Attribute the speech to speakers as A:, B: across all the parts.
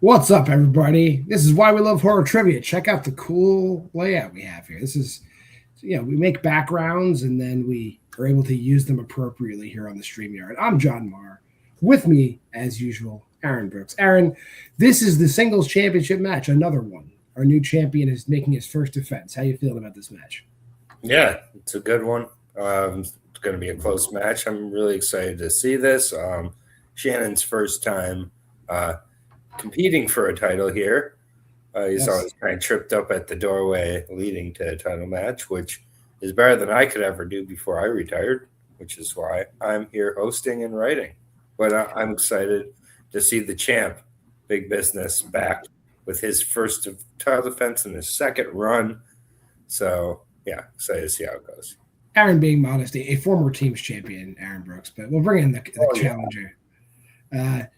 A: What's up, everybody? This is why we love horror trivia. Check out the cool layout we have here. This is, we make backgrounds and then we are able to use them appropriately here on the StreamYard. I'm John Maher. With me, as usual, Aaron Brooks. Aaron, this is the singles championship match, another one. Our new champion is making his first defense. How you feeling about this match?
B: Yeah, it's a good one. It's going to be a close match. I'm really excited to see this. Shannon's first time competing for a title here. He's always kind of tripped up at the doorway leading to a title match, which is better than I could ever do before I retired, which is why I'm here hosting and writing. But I'm excited to see the champ, Big Business, back with his first title defense in his second run. So, yeah, excited to see how it goes.
A: Aaron being modest, a former team's champion, Aaron Brooks, but we'll bring in the challenger.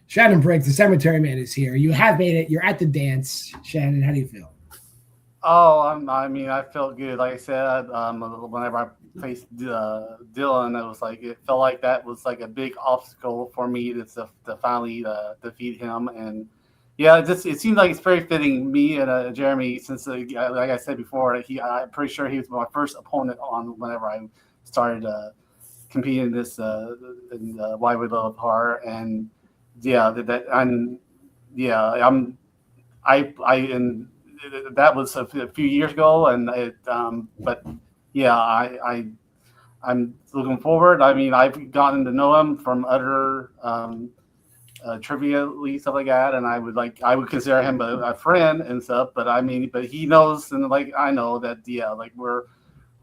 A: Shannon Briggs, the cemetery man, is here. You have made it. You're at the dance. Shannon, how do you feel?
C: Oh, I felt good. Like I said, whenever I faced Dylan, it felt like that was like a big obstacle for me to finally defeat him. And yeah, it seemed like it's very fitting me and Jeremy, since like I said before, I'm pretty sure he was my first opponent on whenever I started competing in this in Why We Love Horror. And yeah, that was a few years ago, and I'm looking forward. I mean, I've gotten to know him from other trivia leagues, stuff like that, and I would consider him a friend and stuff. But he knows, and I know that we're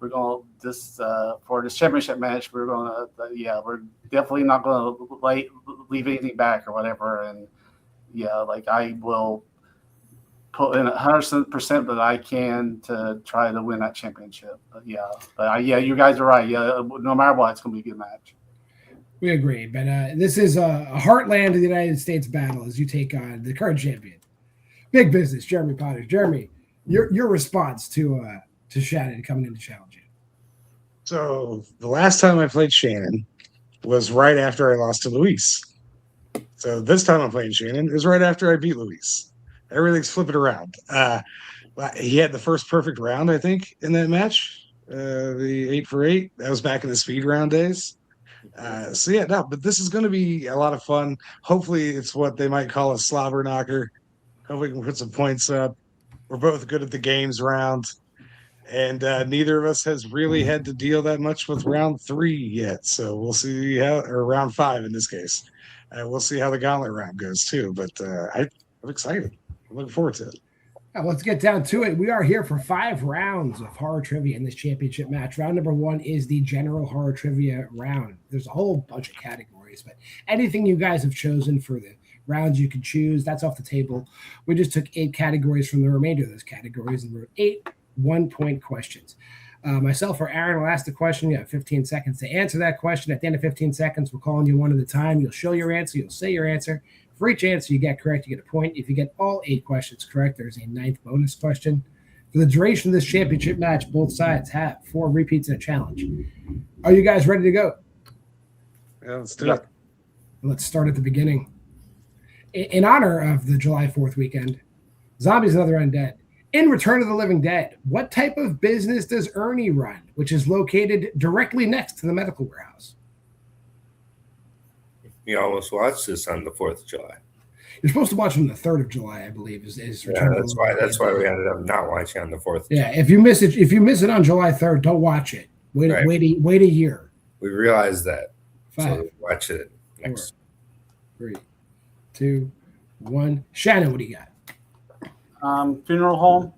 C: going to for this championship match. We're definitely not going to leave anything back or whatever. And I will put in 100% that I can to try to win that championship. But you guys are right. Yeah, no matter what, it's going to be a good match.
A: We agree. But this is a heartland of the United States battle as you take on the current champion, Big Business, Jeremy Potter. Jeremy, your response to Shannon coming in to challenge you.
D: So the last time I played Shannon was right after I lost to Luis. So this time I'm playing Shannon is right after I beat Luis. Everything's flipping around. He had the first perfect round, I think, in that match. The 8 for 8. That was back in the speed round days. But this is going to be a lot of fun. Hopefully it's what they might call a slobber knocker. Hopefully we can put some points up. We're both good at the games round. And neither of us has really had to deal that much with round 3 yet. So we'll see or round 5 in this case. We'll see how the gauntlet round goes too. But I'm excited. I'm looking forward to it.
A: Let's get down to it. We are here for 5 rounds of horror trivia in this championship match. Round number 1 is the general horror trivia round. There's a whole bunch of categories, but anything you guys have chosen for the rounds you can choose, that's off the table. We just took 8 categories from the remainder of those categories and wrote 8 1-point questions. Myself or Aaron will ask the question. You have 15 seconds to answer that question. At the end of 15 seconds, we'll call on you one at a time. You'll show your answer. You'll say your answer. For each answer you get correct, you get a point. If you get all 8 questions correct, there's a 9th bonus question. For the duration of this championship match, both sides have 4 repeats and a challenge. Are you guys ready to go?
D: Yeah, let's do it.
A: Let's start at the beginning. In honor of the July 4th weekend, Zombies and Other Undead. In Return of the Living Dead, what type of business does Ernie run, which is located directly next to the medical warehouse?
B: You almost watched this on the 4th of July.
A: You're supposed to watch on the 3rd of July, I believe.
B: That's why we ended up not watching on the 4th.
A: Yeah, if you miss it on July 3rd, don't watch it. Wait a year.
B: We realized that.
A: 5.
B: So we watch it next.
A: 4, 3, 2, 1. Shannon, what do you got?
C: Funeral home.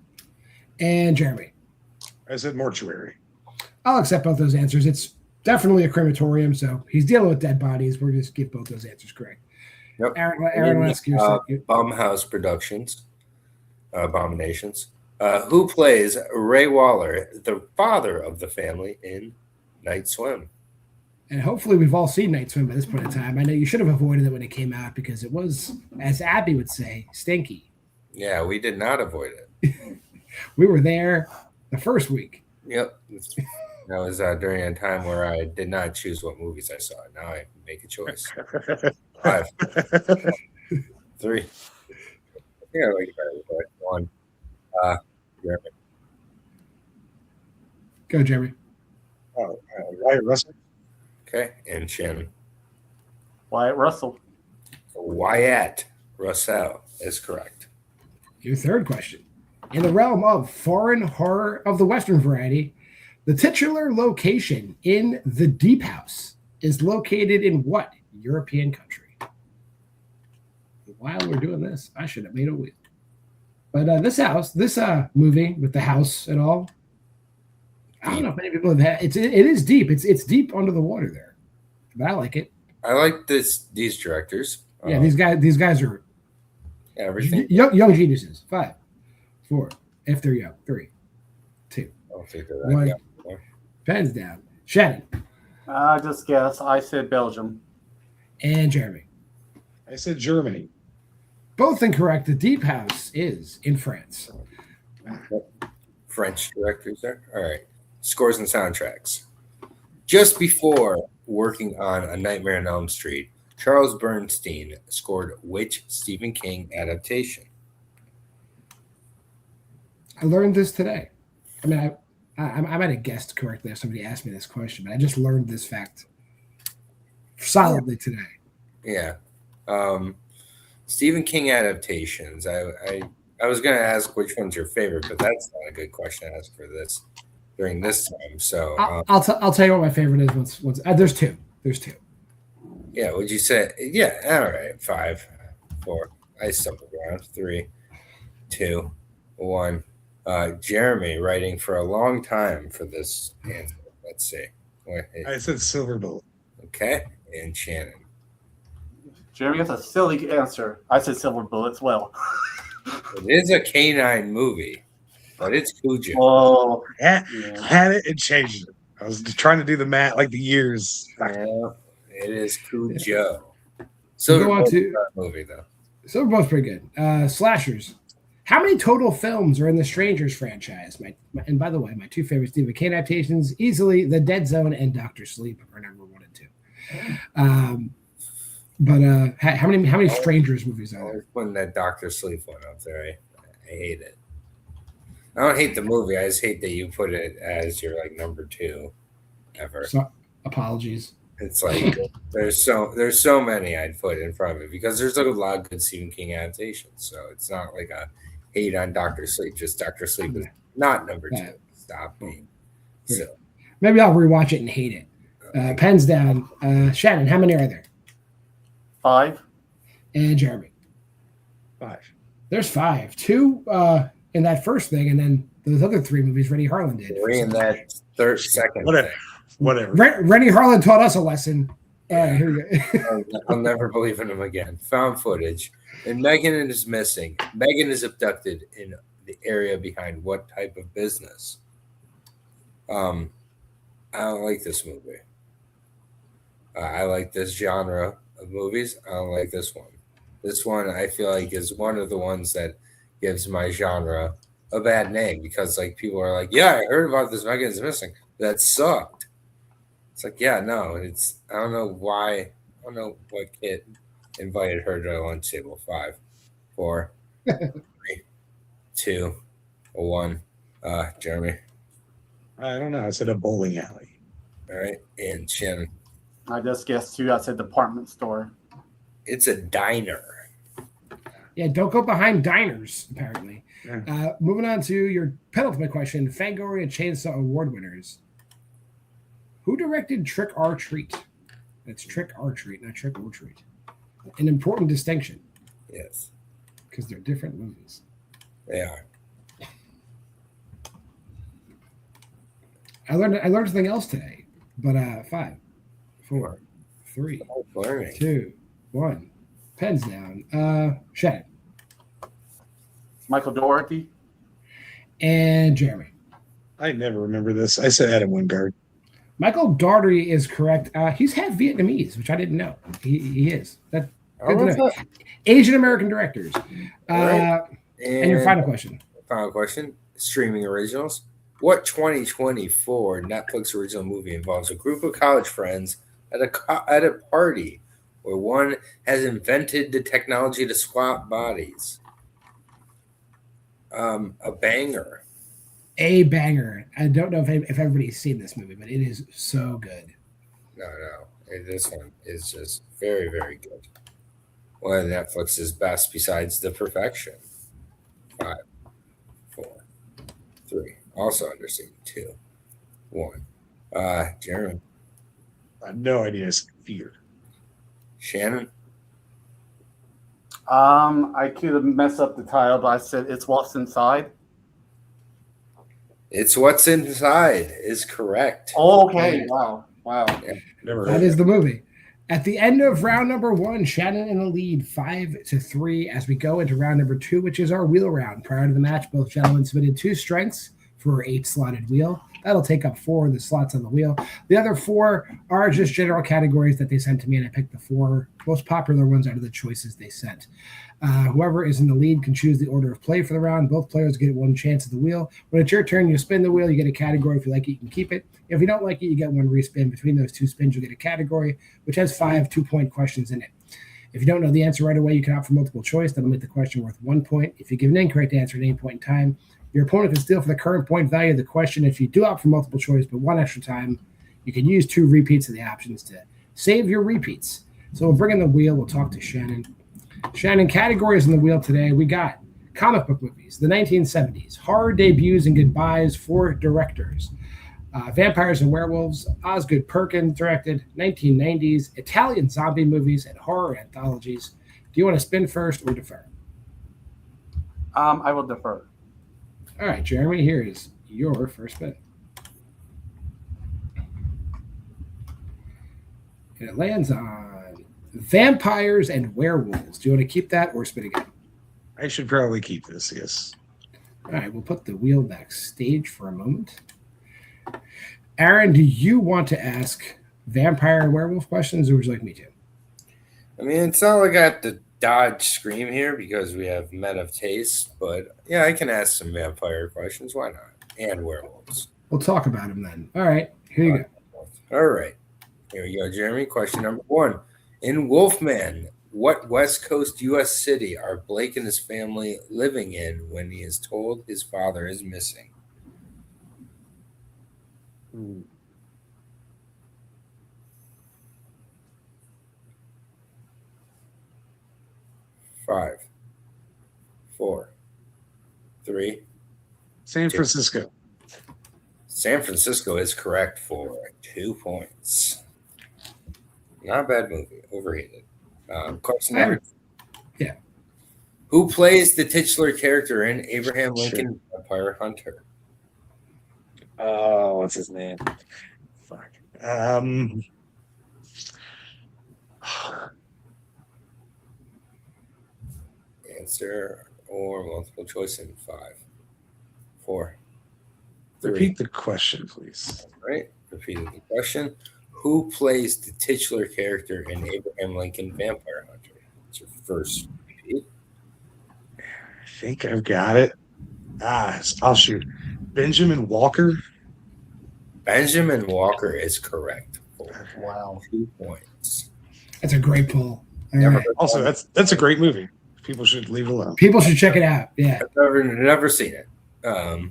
A: And Jeremy.
D: I said mortuary.
A: I'll accept both those answers. It's definitely a crematorium, so he's dealing with dead bodies. We're just give both those answers correct.
B: Yep.
A: Aaron will ask you.
B: Bumhouse Productions, Abominations. Who plays Ray Waller, the father of the family in Night Swim?
A: And hopefully we've all seen Night Swim by this point in time. I know you should have avoided it when it came out because it was, as Abby would say, stinky.
B: Yeah, we did not avoid it.
A: We were there the first week.
B: Yep. That was during a time where I did not choose what movies I saw. Now I make a choice. 5, 3, Yeah, I like it better with one. Jeremy.
A: Go, Jeremy.
D: Oh, Wyatt Russell.
B: Okay, and Shannon.
C: Wyatt Russell.
B: Wyatt Russell is correct.
A: Your third question. In the realm of foreign horror of the Western variety, the titular location in The Deep House is located in what European country? While we're doing this, I should have made a wheel. But this movie with the house and all, I don't know if many people have had. It is deep. It's deep under the water there, but I like it.
B: I like these directors.
A: Yeah, these guys are
B: everything.
A: Young geniuses. 5, 4, if they're young. 3, 2,
B: I'll figure that
A: 1.
B: out.
A: Pens down. Shannon.
C: I just guess. I said Belgium.
A: And Jeremy.
D: I said Germany.
A: Both incorrect. The Deep House is in France.
B: French directors there. All right. Scores and soundtracks. Just before working on A Nightmare on Elm Street, Charles Bernstein scored which Stephen King adaptation?
A: I learned this today. I mean, I might have guessed correctly if somebody asked me this question, but I just learned this fact solidly today.
B: Yeah. Stephen King adaptations. I was going to ask which one's your favorite, but that's not a good question to ask for this during this time. So
A: I'll tell you what my favorite is once there's two. There's two.
B: Yeah, would you say? Yeah, all right. 5, 4. I stumbled around. 3, 2, 1. Jeremy writing for a long time for this answer. Let's see.
D: I said Silver Bullet.
B: Okay, and Shannon.
C: Jeremy, that's a silly answer. I said Silver Bullet as well.
B: It is a canine movie, but it's Cujo.
C: Oh,
D: Had it and changed it. I was trying to do the math, like the years.
B: Yeah, it is Cujo.
A: So go on to
B: movie though.
A: Silver Bullet's pretty good. Slashers. How many total films are in the Strangers franchise? And by the way, my two favorite Stephen King adaptations, easily The Dead Zone and Dr. Sleep are number 1 and 2. But how many Strangers movies are there?
B: Putting that Dr. Sleep one up there, I hate it. I don't hate the movie. I just hate that you put it as your like number 2 ever.
A: So, apologies.
B: It's like there's so many I'd put in front of it because there's a lot of good Stephen King adaptations. So it's not like a hate on Dr. Sleep. Just Dr. Sleep is not number 2. Stop me. So
A: maybe I'll rewatch it and hate it. Pens down. Shannon, how many are there?
C: 5.
A: And Jeremy.
D: 5.
A: There's 5. 2 in that first thing, and then those other 3 movies Rennie Harlan did.
B: 3 in that second.
D: Whatever.
A: Rennie Harlan taught us a lesson. All right, here we go.
B: I'll never believe in him again. Found footage. And Megan is missing. Megan is abducted in the area behind what type of business? I don't like this movie. I like this genre of movies. I don't like this one. This one I feel like is one of the ones that gives my genre a bad name because like people are like, yeah, I heard about this Megan is missing. That sucked. It's like, yeah, no, I don't know why. I don't know what kid invited her to a lunch table. 5, 4, 3, 2, 1. Jeremy.
D: I don't know. I said a bowling alley.
B: All right. And Shannon.
C: I just guessed 2. I said department store.
B: It's a diner.
A: Yeah, don't go behind diners, apparently.
D: Yeah.
A: Moving on to your penultimate question, Fangoria Chainsaw Award winners. Who directed Trick or Treat? That's Trick or Treat, not Trick or Treat. An important distinction.
B: Yes.
A: Because they're different movies.
B: They are.
A: I learned something else today. But 5, 4, 3, 2, 1. Pens down. Shannon.
C: Michael Dougherty.
A: And Jeremy.
D: I never remember this. I said Adam Wingard.
A: Michael Dougherty is correct. He's half Vietnamese, which I didn't know. He is. That's good to know. Asian American directors.
B: Right.
A: And your final question.
B: Final question. Streaming originals. What 2024 Netflix original movie involves a group of college friends at a party where one has invented the technology to swap bodies? A banger.
A: A banger. I don't know if everybody's seen this movie, but it is so good.
B: No. This one is just very, very good. One of Netflix's best besides The Perfection. 5, 4, 3. Also under scene 2, 1. Jeremy.
D: I have no idea. It's Fear.
B: Shannon.
C: I could have messed up the title, but I said It's What's Inside.
B: It's What's Inside is correct.
C: Oh, okay. Wow.
D: Never
A: That is the movie. At the end of round number 1, Shannon in the lead 5-3 as we go into round number 2, which is our wheel round. Prior to the match, both gentlemen submitted 2 strengths for 8-slotted wheel. That'll take up 4 of the slots on the wheel. The other 4 are just general categories that they sent to me, and I picked the 4 most popular ones out of the choices they sent. Whoever is in the lead can choose the order of play for the round. Both players get 1 chance at the wheel. When it's your turn, you spin the wheel. You get a category. If you like it, you can keep it. If you don't like it, you get 1 respin. Between those 2 spins, you get a category, which has 5 2-point questions in it. If you don't know the answer right away, you can opt for multiple choice. That'll make the question worth 1 point. If you give an incorrect answer at any point in time, your opponent can steal for the current point value of the question. If you do opt for multiple choice but 1 extra time, you can use 2 repeats of the options to save your repeats. So we'll bring in the wheel. We'll talk to Shannon. Shannon, categories in the wheel today. We got comic book movies, the 1970s, horror debuts and goodbyes for directors, vampires and werewolves, Osgood Perkins directed, 1990s, Italian zombie movies, and horror anthologies. Do you want to spin first or defer?
C: I will defer.
A: All right, Jeremy, here is your first spin. And it lands on vampires and werewolves. Do you want to keep that or spin again?
D: I should probably keep this, yes.
A: All right, we'll put the wheel backstage for a moment. Aaron, do you want to ask vampire and werewolf questions, or would you like me to?
B: I mean, it's not like I have to dodge scream here because we have men of taste, but yeah, I can ask some vampire questions. Why not? And werewolves.
A: We'll talk about them then. All right, here you go.
B: All right. Here we go, Jeremy. Question number 1. In Wolfman, what West Coast U.S. city are Blake and his family living in when he is told his father is missing? 5, 4, 3.
D: San Francisco.
B: San Francisco is correct for 2 points. Not a bad movie. Overrated. Question number 2.
A: Yeah.
B: Who plays the titular character in Abraham Lincoln Vampire Hunter?
D: Oh, what's his name? Fuck.
B: Answer or multiple choice in 5, 4, 3.
D: Repeat the question, please.
B: All right. Repeating the question. Who plays the titular character in Abraham Lincoln Vampire Hunter? It's your first repeat.
D: I think I've got it. I'll shoot. Benjamin Walker.
B: Benjamin Walker is correct for
C: Wow.
B: 2 points.
A: That's a great pull. All
B: Never
A: right.
D: Also, that's a great movie. People should leave it alone.
A: People should check it out. Yeah.
B: I've never seen it. All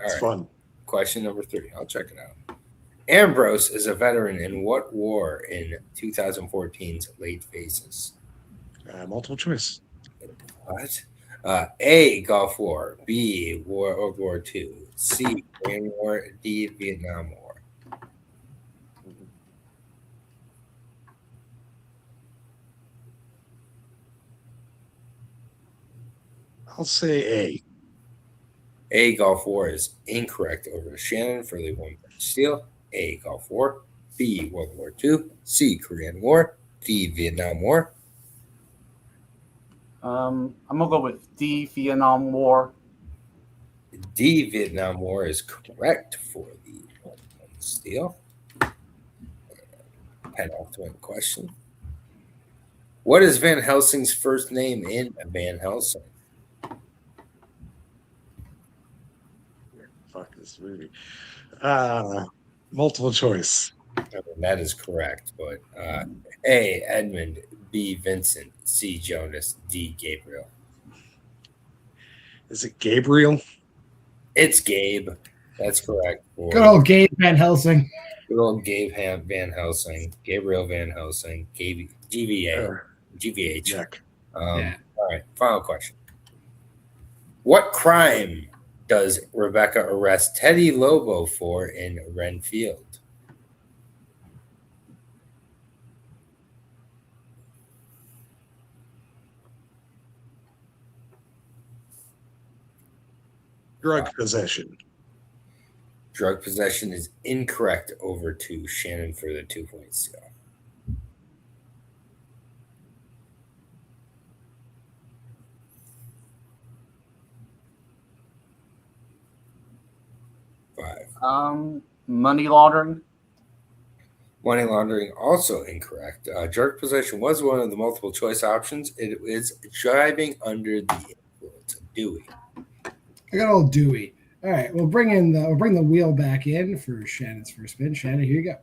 D: It's
B: right.
D: fun.
B: Question number 3. I'll check it out. Ambrose is a veteran in what war in 2014's Late Phases?
D: Multiple choice.
B: What? A. Gulf War. B. World War II. C. Korean War. D. Vietnam War.
D: I'll say A.
B: A. Gulf War is incorrect over to Shannon for the 1 point steal. A. Gulf War. B. World War II. C. Korean War. D. Vietnam War.
C: I'm gonna go with D. Vietnam War.
B: D. Vietnam War is correct for the 1 point steal. Penultimate question. What is Van Helsing's first name in Van Helsing?
D: Fuck this movie. Multiple choice.
B: I mean, that is correct, but A. Edmund, B. Vincent, C. Jonas, D. Gabriel.
D: Is it Gabriel?
B: It's Gabe. That's correct.
A: Good old Gabe Van Helsing.
B: Good old Gabe Van Helsing. Gabriel Van Helsing. GVA. GVH.
D: Jack.
A: Yeah.
B: All right. Final question. What crime does Rebecca arrest Teddy Lobo for in Renfield?
D: Drug possession.
B: Drug possession is incorrect. Over to Shannon for the 2 points. So.
C: Money laundering.
B: Money laundering also incorrect. Drug possession was one of the multiple choice options. It is driving under the influence. Dewey.
A: I got old Dewey. All right, we'll bring the wheel back in for Shannon's first spin. Shannon, here you go.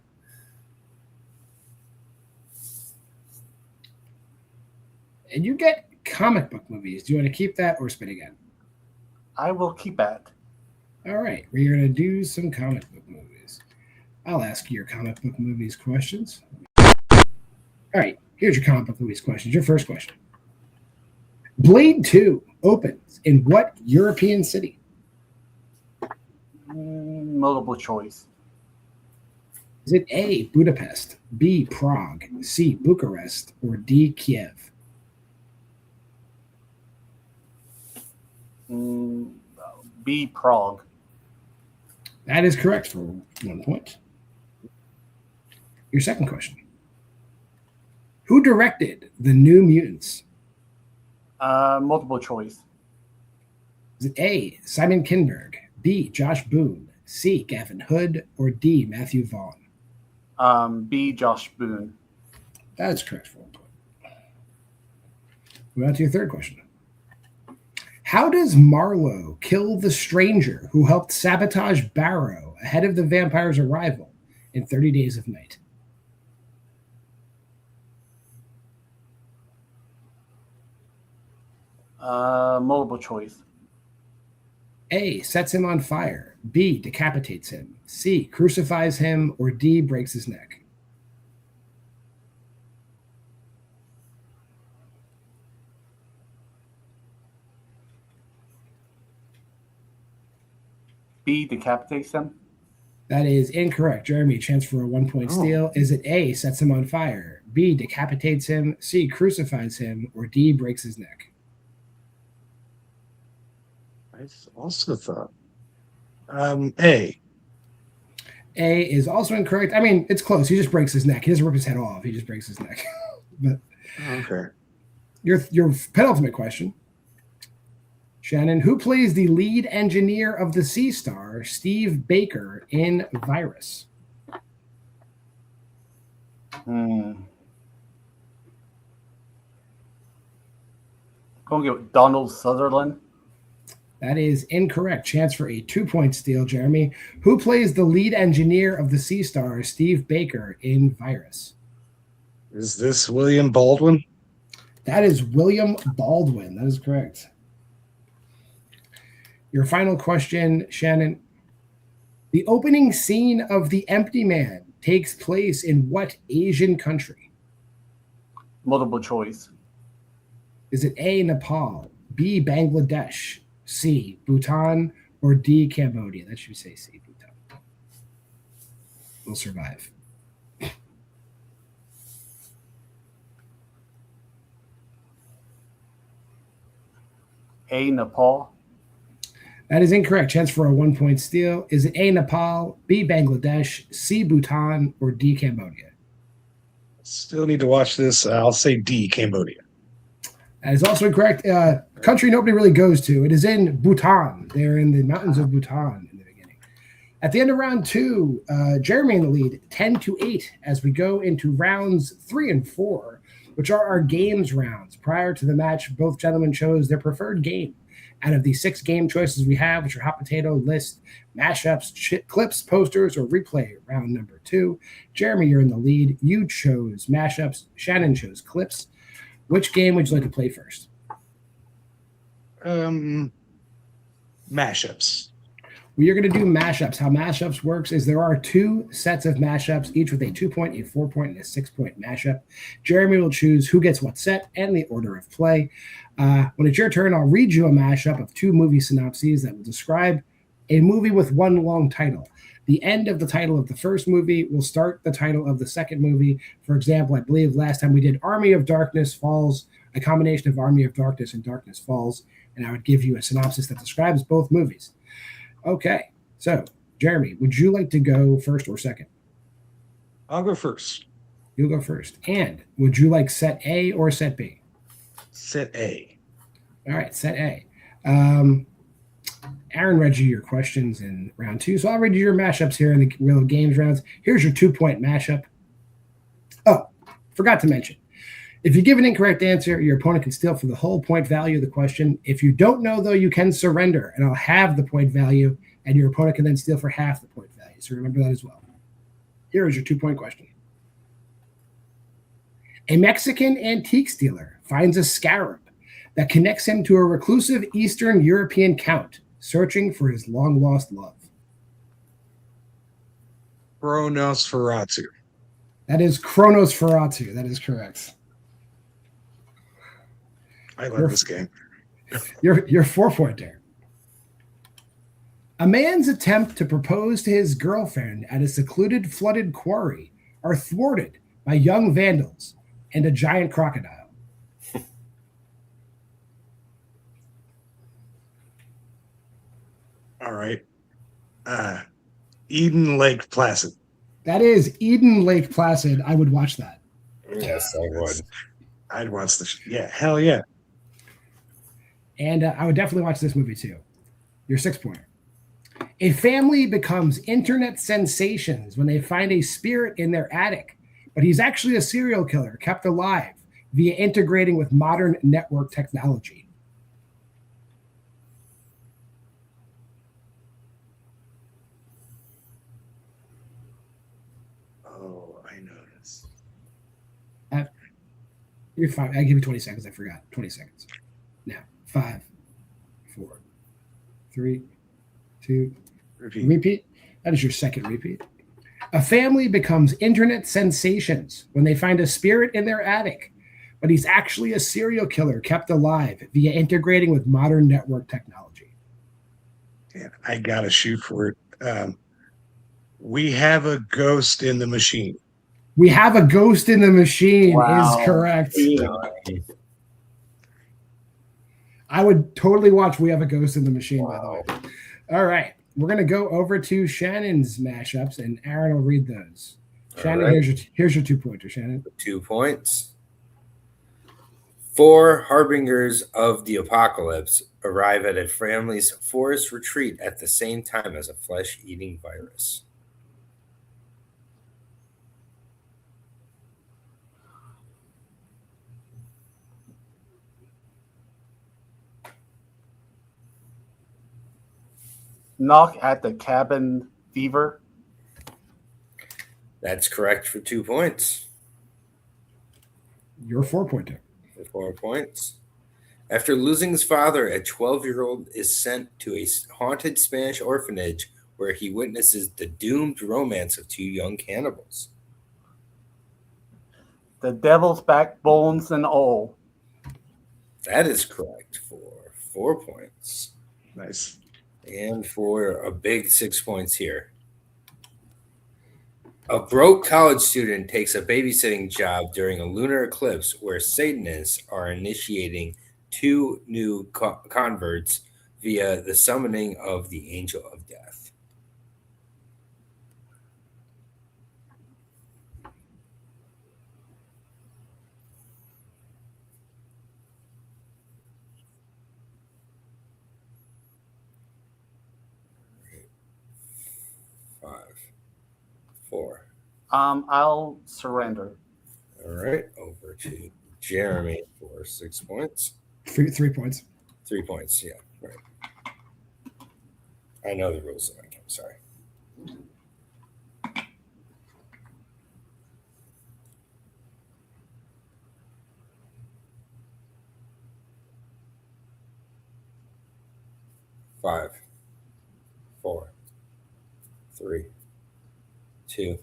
A: And you get comic book movies. Do you want to keep that or spin again?
C: I will keep that.
A: All right, we're going to do some comic book movies. I'll ask you your comic book movies questions. All right, here's your comic book movies questions. Your first question. Blade 2 opens in what European city?
C: Multiple choice.
A: Is it A, Budapest, B, Prague, C, Bucharest, or D, Kiev?
C: B, Prague.
A: That is correct for 1 point. Your second question. Who directed The New Mutants?
C: Multiple choice.
A: Is it A, Simon Kinberg, B, Josh Boone, C, Gavin Hood, or D, Matthew Vaughn?
C: B, Josh Boone.
A: That is correct for 1 point. Move on to your third question. How does Marlowe kill the stranger who helped sabotage Barrow ahead of the vampire's arrival in 30 Days of Night?
C: Multiple choice.
A: A, sets him on fire. B, decapitates him. C, crucifies him. Or D, breaks his neck.
C: B, decapitates him.
A: That is incorrect. Jeremy, chance for a 1 point steal. Is it A, sets him on fire? B, decapitates him. C, crucifies him. Or D, breaks his neck.
D: I also thought A.
A: A is also incorrect. I mean, it's close. He just breaks his neck. He doesn't rip his head off. He just breaks his neck. But
D: Okay.
A: Your penultimate question. Shannon, who plays the lead engineer of the Sea Star, Steve Baker, in Virus?
C: Going to get Donald Sutherland.
A: That is incorrect. Chance for a 2 point steal, Jeremy. Who plays the lead engineer of the Sea Star, Steve Baker, in Virus?
D: Is this William Baldwin?
A: That is William Baldwin. That is correct. Your final question, Shannon. The opening scene of The Empty Man takes place in what Asian country?
C: Multiple choice.
A: Is it A, Nepal, B, Bangladesh, C, Bhutan, or D, Cambodia? That should say C, Bhutan. We'll survive.
C: A, Nepal.
A: That is incorrect. Chance for a 1 point steal. Is it A, Nepal, B, Bangladesh, C, Bhutan, or D, Cambodia?
D: Still need to watch this. I'll say D, Cambodia.
A: That is also incorrect. Country nobody really goes to. It is in Bhutan. They're in the mountains of Bhutan in the beginning. At the end of round 2, Jeremy in the lead, 10-8, as we go into rounds 3 and 4, which are our games rounds. Prior to the match, both gentlemen chose their preferred game. Out of the 6 game choices we have, which are hot potato, list, mashups, clips, posters, or replay, round number 2. Jeremy, you're in the lead. You chose mashups. Shannon chose clips. Which game would you like to play first?
D: Mashups.
A: We are going to do mashups. How mashups works is there are 2 sets of mashups, each with a 2-point, a 4-point, and a 6-point mashup. Jeremy will choose who gets what set and the order of play. When it's your turn, I'll read you a mashup of 2 movie synopses that will describe a movie with one long title. The end of the title of the first movie will start the title of the second movie. For example, I believe last time we did Army of Darkness Falls, a combination of Army of Darkness and Darkness Falls, and I would give you a synopsis that describes both movies. Okay, so Jeremy, would you like to go first or second?
D: I'll go first.
A: You'll go first. And would you like set A or set B?
D: Set A.
A: All right, set A. Aaron read you your questions in round 2, so I'll read you your mashups here in the real games rounds. Here's your 2-point mashup. Oh, forgot to mention. If you give an incorrect answer, your opponent can steal for the whole point value of the question. If you don't know, though, you can surrender, and I'll have the point value, and your opponent can then steal for half the point value. So remember that as well. Here is your 2-point question. A Mexican antique dealer finds a scarab that connects him to a reclusive Eastern European count searching for his long-lost love.
D: Chronosferatu.
A: That is Chronosferatu. That is correct.
D: I love this game.
A: Your 4-pointer. A man's attempt to propose to his girlfriend at a secluded, flooded quarry are thwarted by young vandals and a giant crocodile.
D: All right. Eden Lake Placid.
A: That is Eden Lake Placid. I would watch that.
B: Yes, I would.
D: I'd watch this. Yeah, hell yeah.
A: And I would definitely watch this movie too. Your 6-pointer. A family becomes internet sensations when they find a spirit in their attic, but he's actually a serial killer kept alive via integrating with modern network technology.
D: Oh, I know this.
A: You're fine. I give you 20 seconds. I forgot. 20 seconds. Now, 5, 4, 3, 2, repeat. That is your second repeat. A family becomes internet sensations when they find a spirit in their attic, but he's actually a serial killer kept alive via integrating with modern network technology.
D: Yeah, I gotta shoot for it. We have a ghost in the machine.
A: We have a ghost in the machine is correct. I would totally watch We Have a Ghost in the Machine, by the way. All right. We're going to go over to Shannon's mashups, and Aaron will read those. Shannon, right. Here's your 2-pointer, Shannon.
B: 2 points. 4 harbingers of the apocalypse arrive at a family's forest retreat at the same time as a flesh-eating virus.
C: Knock at the Cabin Fever.
B: That's correct for 2 points.
A: Your 4-pointer.
B: For 4 points. After losing his father, a 12-year-old is sent to a haunted Spanish orphanage where he witnesses the doomed romance of 2 young cannibals.
C: The Devil's Backbones and all.
B: That is correct for 4 points.
D: Nice.
B: And for a big 6 points here. A broke college student takes a babysitting job during a lunar eclipse where Satanists are initiating 2 new converts via the summoning of the Angel of Death. Four.
C: I'll surrender.
B: All right, over to Jeremy for 6 points.
A: 3 points.
B: 3 points, yeah, right. I know the rules of that game, sorry. 5, 4, 3, 2.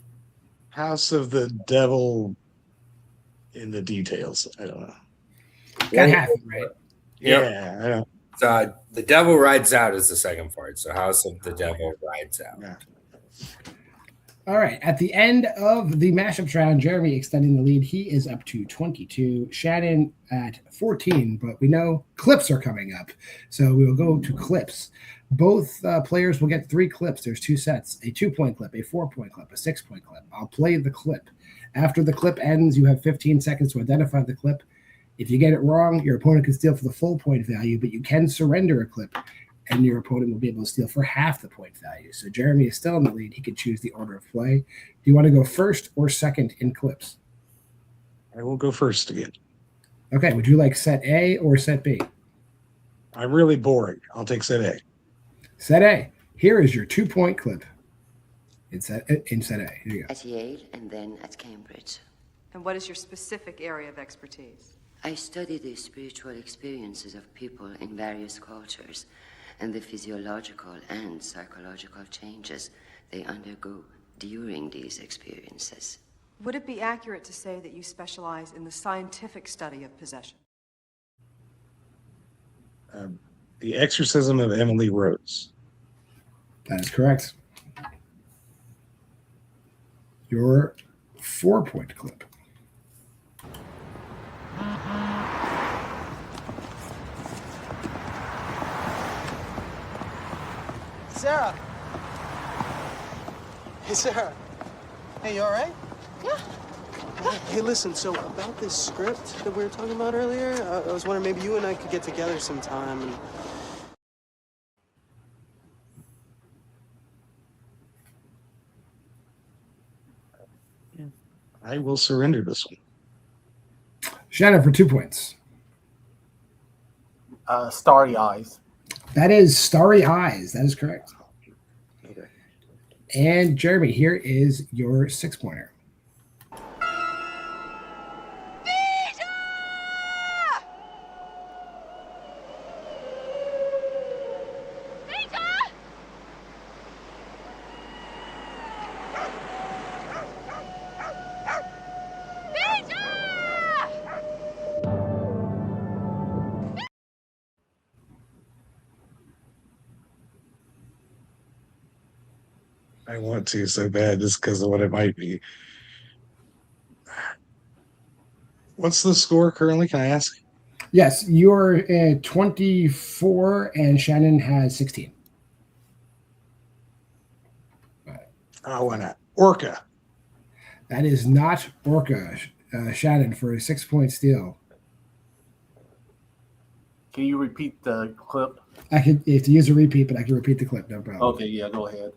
D: House of the Devil in the details. I don't know.
A: Got half it right.
B: Yep.
D: Yeah, I don't.
B: So The Devil Rides Out is the second part. So House of the Devil Rides Out.
D: Yeah.
A: All right. At the end of the mashup round, Jeremy extending the lead. He is up to 22. Shannon at 14, but we know clips are coming up. So we will go to clips. Both players will get 3 clips. There's 2 sets, a 2-point clip, a 4-point clip, a 6-point clip. I'll play the clip. After the clip ends, you have 15 seconds to identify the clip. If you get it wrong, your opponent can steal for the full point value, but you can surrender a clip, and your opponent will be able to steal for half the point value. So Jeremy is still in the lead. He can choose the order of play. Do you want to go first or second in clips?
D: I will go first again.
A: Okay. Would you like set A or set B?
D: I'm really boring. I'll take set A.
A: Set A. Here is your 2-point clip. In set A. Here you go.
E: At Yale and then at Cambridge.
F: And what is your specific area of expertise?
E: I study the spiritual experiences of people in various cultures and the physiological and psychological changes they undergo during these experiences.
F: Would it be accurate to say that you specialize in the scientific study of possession?
D: The Exorcism of Emily Rose.
A: That is correct. Your 4-point clip.
G: Sarah! Hey, Sarah. Hey, you all right?
H: Yeah.
G: Hey, listen, so about this script that we were talking about earlier, I was wondering maybe you and I could get together sometime and...
D: I will surrender this one.
A: Shannon for 2 points.
C: Starry Eyes.
A: That is Starry Eyes. That is correct.
D: Okay.
A: And Jeremy, here is your 6-pointer.
D: I want to so bad just because of what it might be. What's the score currently? Can I ask?
A: Yes, you're 24 and Shannon has 16.
D: Oh, why not? Orca.
A: That is not Orca. Shannon for a 6-point steal.
C: Can you repeat the clip?
A: I could, if to use a repeat, but I can repeat the clip, no problem.
C: Okay, yeah, go ahead.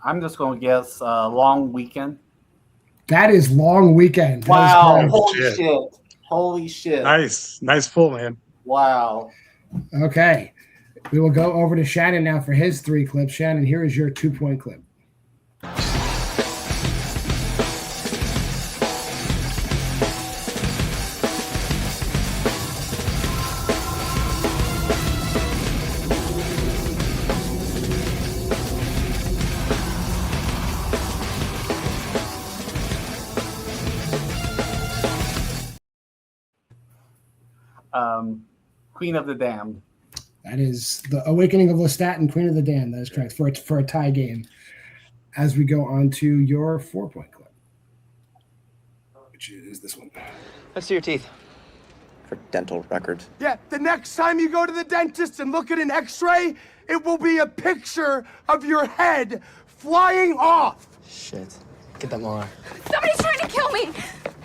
C: I'm just going to guess Long Weekend.
A: That is Long Weekend. That
C: Wow.
A: is
C: Holy
D: shit.
C: shit. Holy shit.
D: Nice pull, man.
C: Wow.
A: okay. We will go over to Shannon now for his 3 clips. Shannon, here is your 2-point clip.
C: Queen of the Damned.
A: That is The Awakening of Lestat and Queen of the Damned. That is correct for a tie game. As we go on to your 4-point clip, which is this one.
I: Let's see your teeth. For dental records.
J: Yeah, the next time you go to the dentist and look at an x-ray, it will be a picture of your head flying off.
I: Shit. Get that more.
H: Somebody's trying to kill me!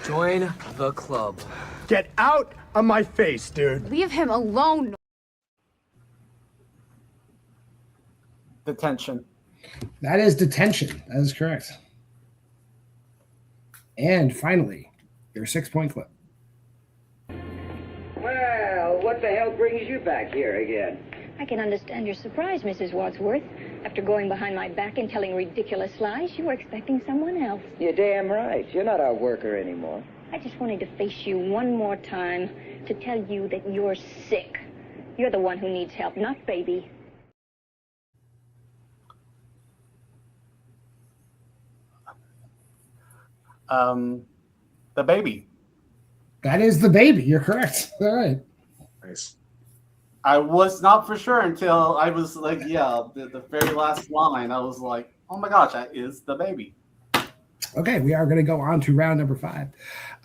I: Join the club.
J: Get out of my face, dude.
H: Leave him alone.
C: Detention.
A: That is Detention. That is correct. And finally, your 6-point clip.
K: Well, what the hell brings you back here again?
L: I can understand your surprise, Mrs. Wadsworth. After going behind my back and telling ridiculous lies, you were expecting someone else.
K: You're damn right. You're not our worker anymore.
L: I just wanted to face you one more time to tell you that you're sick. You're the one who needs help, not baby.
C: The baby.
A: That is the baby. You're correct. All right.
D: Nice.
C: I was not for sure until I was like, the very last line. I was like, oh my gosh, that is the baby.
A: Okay, we are going to go on to round number 5.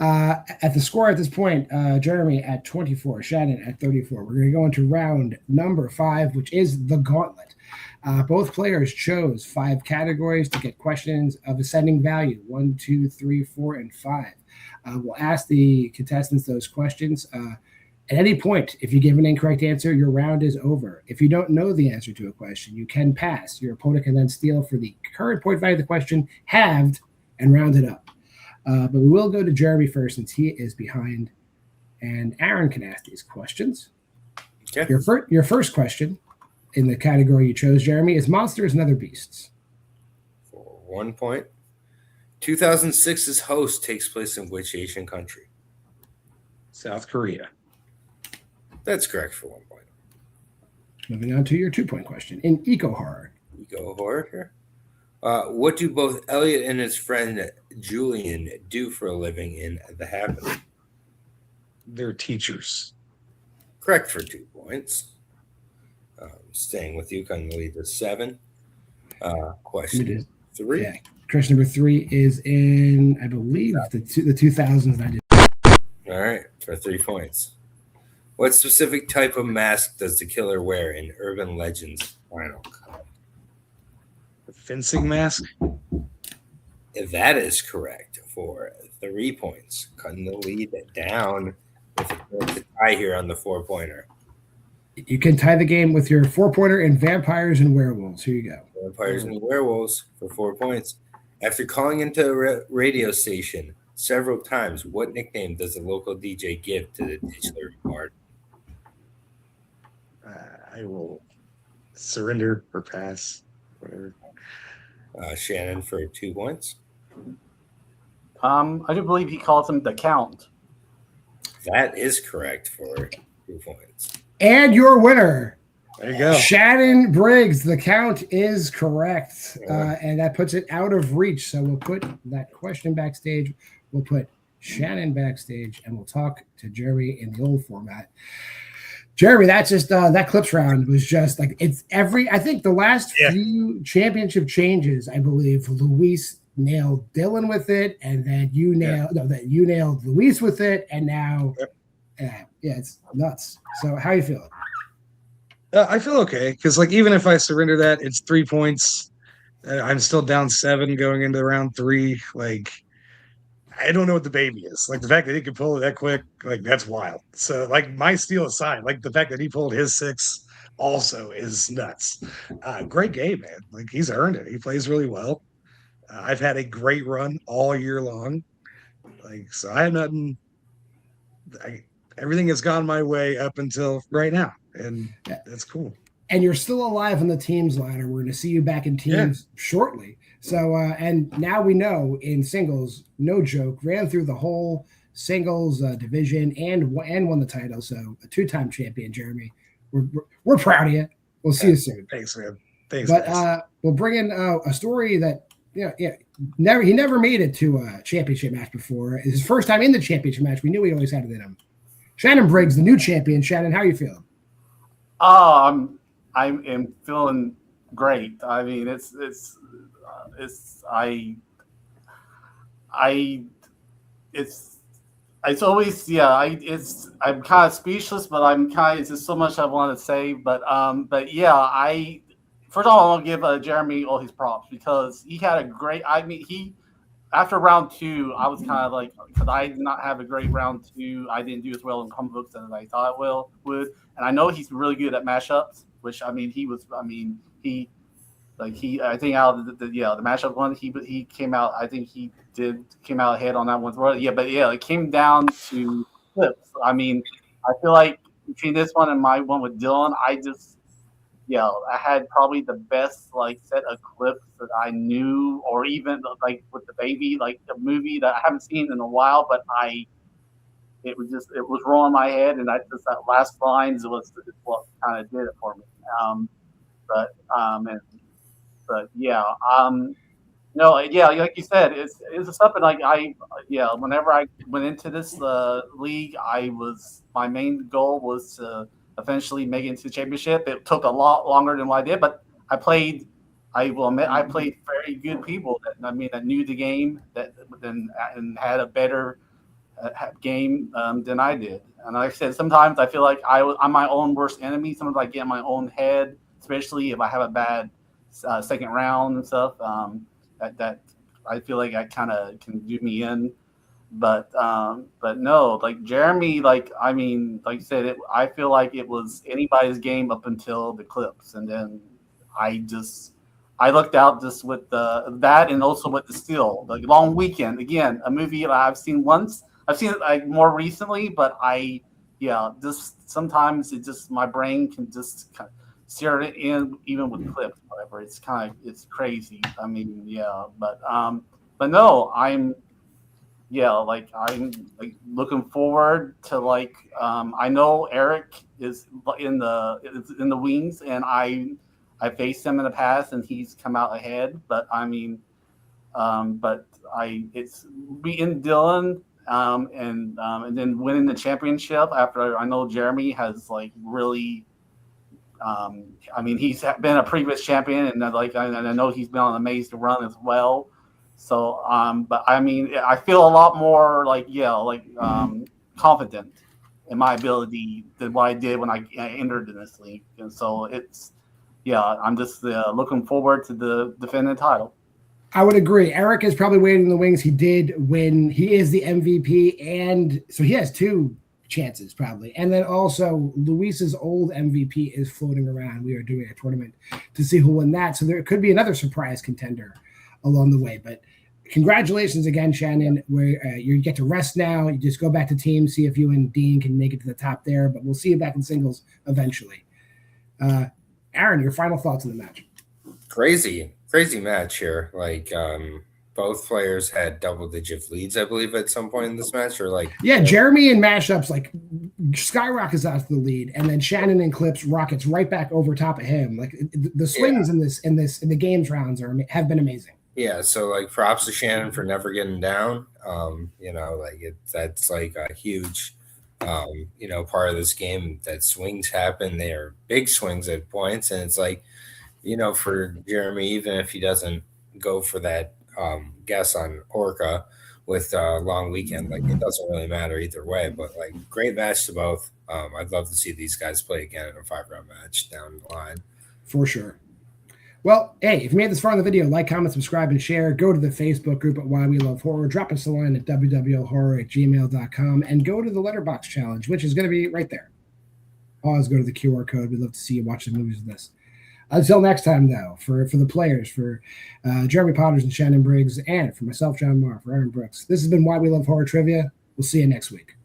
A: At the score at this point, Jeremy at 24, Shannon at 34. We're going to go into round number 5, which is the gauntlet. Both players chose 5 categories to get questions of ascending value, 1, 2, 3, 4, and 5. We'll ask the contestants those questions. At any point, if you give an incorrect answer, your round is over. If you don't know the answer to a question, you can pass. Your opponent can then steal for the current point value of the question, halved, and round it up. But we will go to Jeremy first since he is behind, and Aaron can ask these questions.
B: Okay.
A: Your first question in the category you chose, Jeremy, is monsters and other beasts.
B: For 1 point. 2006's host takes place in which Asian country?
D: South Korea.
B: That's correct for 1 point.
A: Moving on to your 2-point question in eco horror.
B: Eco horror here. What do both Elliot and his friend Julian do for a living in The Happening?
D: They're teachers.
B: Correct for 2 points. Staying with you, kind of lead to 7. Question 3.
A: Yeah. Question number 3 is in, I believe, the 2000s. I did.
B: All right, for 3 points. What specific type of mask does the killer wear in Urban Legends Final Cut?
D: A fencing mask?
B: That is correct for 3 points. Cutting the lead down with a tie here on the 4-pointer.
A: You can tie the game with your 4-pointer in vampires and werewolves. Here you go.
B: Vampires and werewolves for 4 points. After calling into a radio station several times, what nickname does the local DJ give to the titular bard?
D: I will surrender or pass, whatever.
B: Shannon for 2 points.
C: I do believe he calls him the Count.
B: That is correct for 2 points.
A: And your winner,
D: there you go,
A: Shannon Briggs. The count is correct, and that puts it out of reach. So we'll put that question backstage. We'll put Shannon backstage, and we'll talk to Jeremy in the old format. Jeremy, that's just that clips round was just like it's every. I think the last few championship changes, I believe Luis nailed Dylan with it, and then you nailed Luis with it, and now. It's nuts. So how you feeling?
D: I feel okay because, like, even if I surrender that, it's 3 points. I'm still down 7 going into round 3. Like, I don't know what the baby is. Like, the fact that he could pull it that quick, like, that's wild. So, like, my steal aside, like, the fact that he pulled his 6 also is nuts. Great game, man. Like, he's earned it. He plays really well. I've had a great run all year long. Like, so I have nothing. Everything has gone my way up until right now, and that's cool.
A: And you're still alive on the teams ladder. We're going to see you back in teams shortly. So, and now we know in singles, no joke, ran through the whole singles division and won the title. So, a 2-time champion, Jeremy. We're proud of you. We'll see you soon.
D: Thanks, man. Thanks.
A: But we'll bring in a story that he never made it to a championship match before. His first time in the championship match. We knew he always had it in him. Shannon Briggs, the new champion. Shannon, how are you feeling?
C: I am feeling great. I mean, it's always I'm kind of speechless, but it's just so much I want to say. But first of all, I want to give Jeremy all his props because he had a great. I mean, after round 2, I was kind of like, because I did not have a great round 2. I didn't do as well in Incubrooks as I thought I would. And I know he's really good at mashups, which I think out of the mashup one, he came out. I think he came out ahead on that one. Well, yeah, but yeah, it came down to clips. I mean, I feel like between this one and my one with Dylan, I had probably the best like set of clips that I knew, or even like with the baby, like a movie that I haven't seen in a while, but it was rolling my head, and that last lines was what kind of did it for me. No, yeah, like you said, it's something like whenever I went into this league, my main goal was to eventually make it into the championship. It took a lot longer than what I did, but I will admit, I played very good people that knew the game and had a better game than I did. And like I said, sometimes I feel like I'm my own worst enemy. Sometimes I get in my own head, especially if I have a bad second round and stuff. That I feel like I kind of can do me in, but no, like Jeremy, like I said, I feel like it was anybody's game up until the clips, and then I looked out just with that, and also with the Steel, like Long Weekend, again, a movie that I've seen once. I've seen it like more recently, but just sometimes my brain can just kind of steer it in, even with clips, whatever. It's crazy. I mean, but no, I'm looking forward to I know Eric is in the wings, and I faced him in the past, and he's come out ahead. But it's beating Dylan, and then winning the championship after I know Jeremy has really. He's been a previous champion, and I know he's been on an amazing run as well. So, but I feel a lot more confident in my ability than what I did when I entered in this league. And so I'm just looking forward to the defending title.
A: I would agree. Eric is probably waiting in the wings. He did win. He is the MVP, and so he has 2 chances probably. And then also Luis's old MVP is floating around. We are doing a tournament to see who won that. So there could be another surprise contender along the way. But congratulations again, Shannon, where you get to rest now. You just go back to team, see if you and Dean can make it to the top there. But we'll see you back in singles eventually. Aaron, your final thoughts on the match?
B: Crazy match here. Both players had double-digit leads, I believe, at some point in this match, or
A: Jeremy in mashups skyrockets out to the lead, and then Shannon in clips rockets right back over top of him. The swings in the games rounds have been amazing.
B: Yeah, so props to Shannon for never getting down. That's a huge part of this game, that swings happen. They are big swings at points, and it's for Jeremy, even if he doesn't go for that guess on Orca with Long Weekend, it doesn't really matter either way, but great match to both. I'd love to see these guys play again in a 5-round match down the line.
A: For sure. Well, hey, if you made this far in the video, like, comment, subscribe, and share. Go to the Facebook group at Why We Love Horror. Drop us a line at www.horror@gmail.com, and go to the Letterboxd challenge, which is going to be right there. Always go to the QR code. We'd love to see you watch the movies with us. Until next time, though, for the players, for Jeremy Potters and Shannon Briggs, and for myself, JWMaher, for Aaron Brooks, this has been Why We Love Horror Trivia. We'll see you next week.